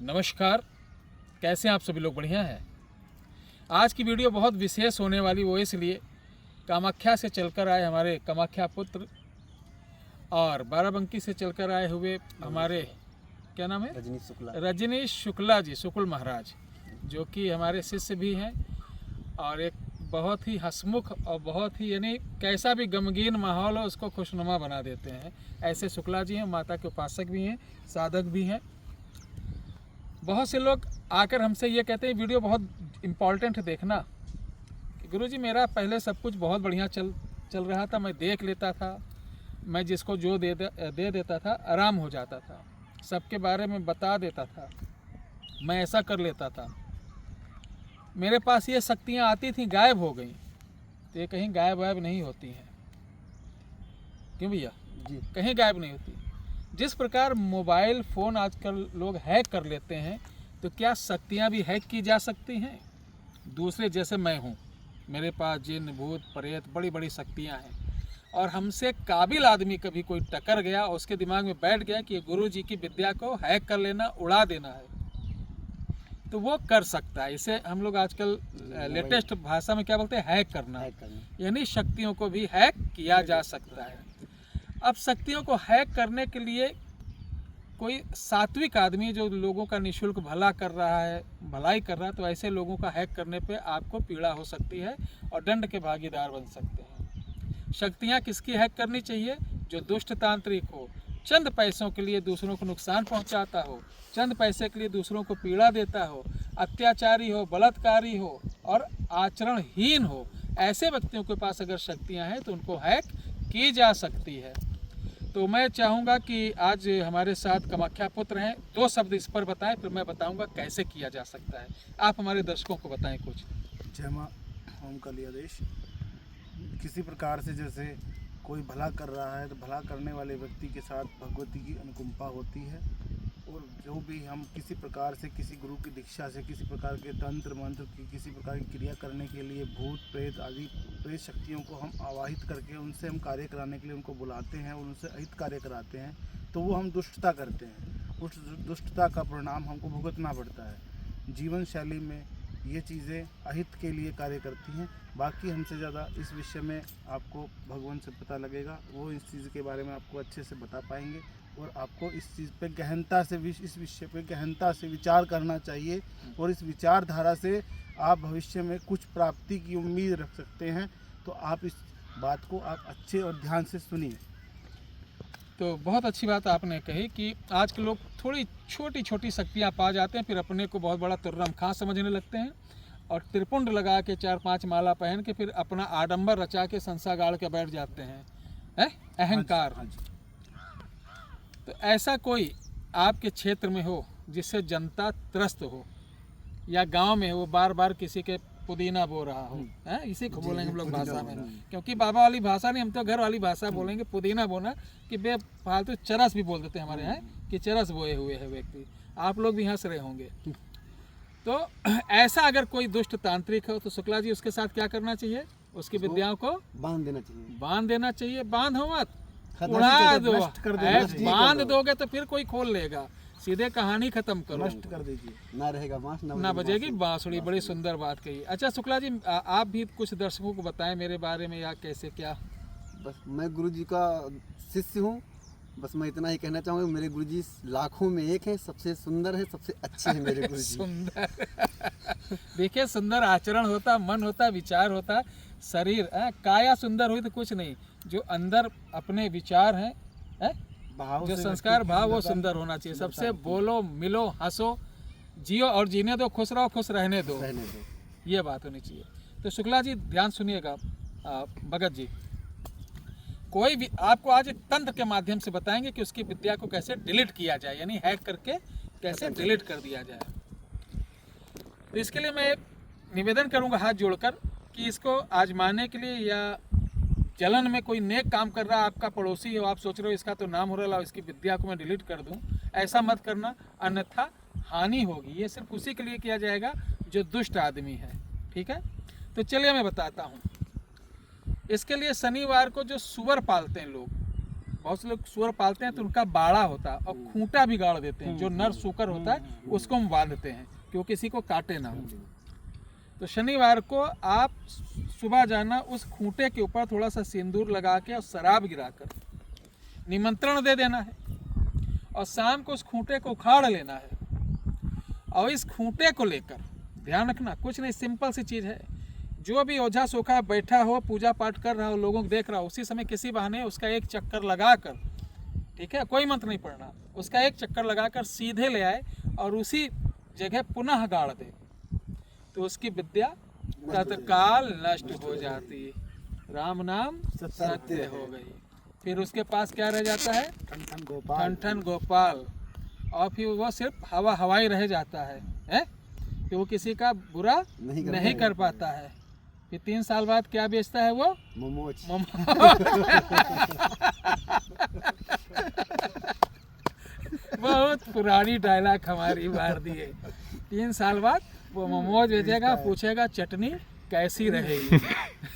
नमस्कार, कैसे हैं आप सभी लोग? बढ़िया हैं। आज की वीडियो बहुत विशेष होने वाली, वो इसलिए कामाख्या से चलकर आए हमारे कामाख्या पुत्र और बाराबंकी से चलकर आए हुए हमारे क्या नाम है, रजनीश शुक्ला जी, शुक्ल महाराज, जो कि हमारे शिष्य भी हैं और एक बहुत ही हंसमुख और बहुत ही यानी कैसा भी गमगीन माहौल हो उसको खुशनुमा बना देते हैं। ऐसे शुक्ला जी हैं, माता के उपासक भी हैं, साधक भी हैं। बहुत से लोग आकर हमसे ये कहते हैं वीडियो बहुत इम्पॉर्टेंट है, देखना। गुरुजी मेरा पहले सब कुछ बहुत बढ़िया चल रहा था, मैं देख लेता था, मैं जिसको जो दे देता था आराम हो जाता था, सबके बारे में बता देता था, मैं ऐसा कर लेता था, मेरे पास ये शक्तियाँ आती थी, गायब हो गई। तो ये कहीं गायब नहीं होती हैं, क्यों भैया जी? कहीं गायब नहीं होती। जिस प्रकार मोबाइल फ़ोन आजकल लोग हैक कर लेते हैं, तो क्या शक्तियाँ भी हैक की जा सकती हैं? दूसरे जैसे मैं हूँ, मेरे पास जिन भूत प्रेत बड़ी बड़ी शक्तियाँ हैं, और हमसे काबिल आदमी कभी कोई टकर गया, उसके दिमाग में बैठ गया कि गुरु जी की विद्या को हैक कर लेना, उड़ा देना है, तो वो कर सकता है। इसे हम लोग आजकल लेटेस्ट भाषा में क्या बोलते हैं, हैक करना। यानी शक्तियों को भी हैक किया जा सकता है। अब शक्तियों को हैक करने के लिए कोई सात्विक आदमी जो लोगों का निःशुल्क भलाई कर रहा है, तो ऐसे लोगों का हैक करने पे आपको पीड़ा हो सकती है और दंड के भागीदार बन सकते हैं। शक्तियाँ किसकी हैक करनी चाहिए? जो दुष्ट तांत्रिक हो, चंद पैसों के लिए दूसरों को नुकसान पहुंचाता हो, चंद पैसे के लिए दूसरों को पीड़ा देता हो, अत्याचारी हो, बलात्कारी हो और आचरणहीन हो, ऐसे व्यक्तियों के पास अगर शक्तियां हैं तो उनको हैक की जा सकती है। तो मैं चाहूँगा कि आज हमारे साथ कामाख्या पुत्र हैं, 2 शब्द इस पर बताएं, फिर मैं बताऊँगा कैसे किया जा सकता है। आप हमारे दर्शकों को बताएं कुछ। जय मां ओम कलियादेश। किसी प्रकार से जैसे कोई भला कर रहा है तो भला करने वाले व्यक्ति के साथ भगवती की अनुकंपा होती है, और जो भी हम किसी प्रकार से किसी गुरु की दीक्षा से किसी प्रकार के तंत्र मंत्र की किसी प्रकार की क्रिया करने के लिए भूत प्रेत आदि प्रेत शक्तियों को हम आवाहित करके उनसे हम कार्य कराने के लिए उनको बुलाते हैं और उनसे अहित कार्य कराते हैं, तो वो हम दुष्टता करते हैं। उस दुष्टता का परिणाम हमको भुगतना पड़ता है। जीवन शैली में ये चीज़ें अहित के लिए कार्य करती हैं। बाकी हमसे ज़्यादा इस विषय में आपको भगवान से पता लगेगा, वो इस चीज़ के बारे में आपको अच्छे से बता पाएंगे, और आपको इस चीज़ पे गहनता से इस विषय पे गहनता से विचार करना चाहिए, और इस विचारधारा से आप भविष्य में कुछ प्राप्ति की उम्मीद रख सकते हैं। तो आप इस बात को आप अच्छे और ध्यान से सुनिए। तो बहुत अच्छी बात आपने कही कि आज के लोग थोड़ी छोटी छोटी शक्तियाँ पा जाते हैं, फिर अपने को बहुत बड़ा तुर्रम खां समझने लगते हैं और त्रिपुंड लगा के 4-5 माला पहन के फिर अपना आडंबर रचा के संसा गाड़ के बैठ जाते हैं, अहंकार। तो ऐसा कोई आपके क्षेत्र में हो जिससे जनता त्रस्त हो, या गांव में हो बार बार किसी के पुदीना बो रहा हो, इसी को बोलेंगे हम लोग भाषा में, क्योंकि बाबा वाली भाषा नहीं, हम तो घर वाली भाषा बोलेंगे, पुदीना बोना, कि बेफालतू चरस भी बोल देते हैं हमारे यहाँ, कि चरस बोए हुए है व्यक्ति। आप लोग भी हंस रहे होंगे। तो ऐसा अगर कोई दुष्ट तांत्रिक हो तो शुक्ला जी उसके साथ क्या करना चाहिए? उसकी विद्याओं को बांध देना चाहिए। बांधो मत, उड़ा दो। बांध दोगे तो फिर कोई खोल लेगा, सीधे कहानी खत्म करो, नष्ट कर दीजिए, ना रहेगा बांस, ना बजेगी बांसुरी। बड़ी सुंदर बात कही। अच्छा शुक्ला जी, आप भी कुछ दर्शकों को बताएं मेरे बारे में, या कैसे क्या? बस मैं गुरु जी का शिष्य हूँ, बस मैं इतना ही कहना चाहूँगा, मेरे गुरु जी लाखों में एक हैं, सबसे सुंदर है, सबसे अच्छे हैं मेरे गुरु जी। सुंदर देखिए, सुंदर आचरण होता, मन होता, विचार होता, शरीर काया सुंदर हुई तो कुछ नहीं, जो अंदर अपने विचार हैं, जो संस्कार भाव, वो सुंदर होना चाहिए। सबसे बोलो, मिलो, हंसो, जियो और जीने दो, खुश रहो, खुश रहने दो, ये बात होनी चाहिए। तो शुक्ला जी ध्यान सुनिएगा, भगत जी, कोई भी आपको आज एक तंत्र के माध्यम से बताएंगे कि उसकी विद्या को कैसे डिलीट किया जाए, यानी हैक करके कैसे डिलीट कर दिया जाए। तो इसके लिए मैं निवेदन करूंगा हाथ जोड़कर कि इसको आजमाने के लिए, या जलन में कोई नेक काम कर रहा है, आपका पड़ोसी हो, आप सोच रहे हो इसका तो नाम हो रहा है, इसकी विद्या को मैं डिलीट कर दूं, ऐसा मत करना, अन्यथा हानि होगी। ये सिर्फ उसी के लिए किया जाएगा जो दुष्ट आदमी है, ठीक है? तो चलिए मैं बताता हूँ। इसके लिए शनिवार को जो सुअर पालते हैं लोग, बहुत से लोग सूअर पालते हैं तो उनका बाड़ा होता है और खूंटा भी गाड़ देते हैं, जो नर सूकर होता है उसको हम बांधते हैं कि वो किसी को काटे ना हो। तो शनिवार को आप सुबह जाना, उस खूंटे के ऊपर थोड़ा सा सिंदूर लगा के और शराब गिराकर निमंत्रण दे देना है, और शाम को उस खूंटे को उखाड़ लेना है। और इस खूंटे को लेकर ध्यान रखना, कुछ नहीं, सिंपल सी चीज़ है, जो भी ओझा सोखा बैठा हो, पूजा पाठ कर रहा हो, लोगों को देख रहा हो, उसी समय किसी बहाने उसका एक चक्कर लगाकर, ठीक है, कोई मंत्र नहीं पढ़ना, उसका एक चक्कर लगाकर सीधे ले आए और उसी जगह पुनः गाड़ दे, तो उसकी विद्या तत्काल नष्ट हो जाती, राम नाम सत्य हो गई। फिर उसके पास क्या रह जाता है? ठन गोपाल। और फिर वो सिर्फ हवाई रह जाता है, कि वो किसी का बुरा नहीं कर पाता है। फिर 3 साल बाद क्या बेचता है वो? मोमोज। बहुत पुरानी डायलॉग हमारी मार दी है। 3 साल बाद वो मोमोज बेचेगा, पूछेगा चटनी कैसी रहेगी।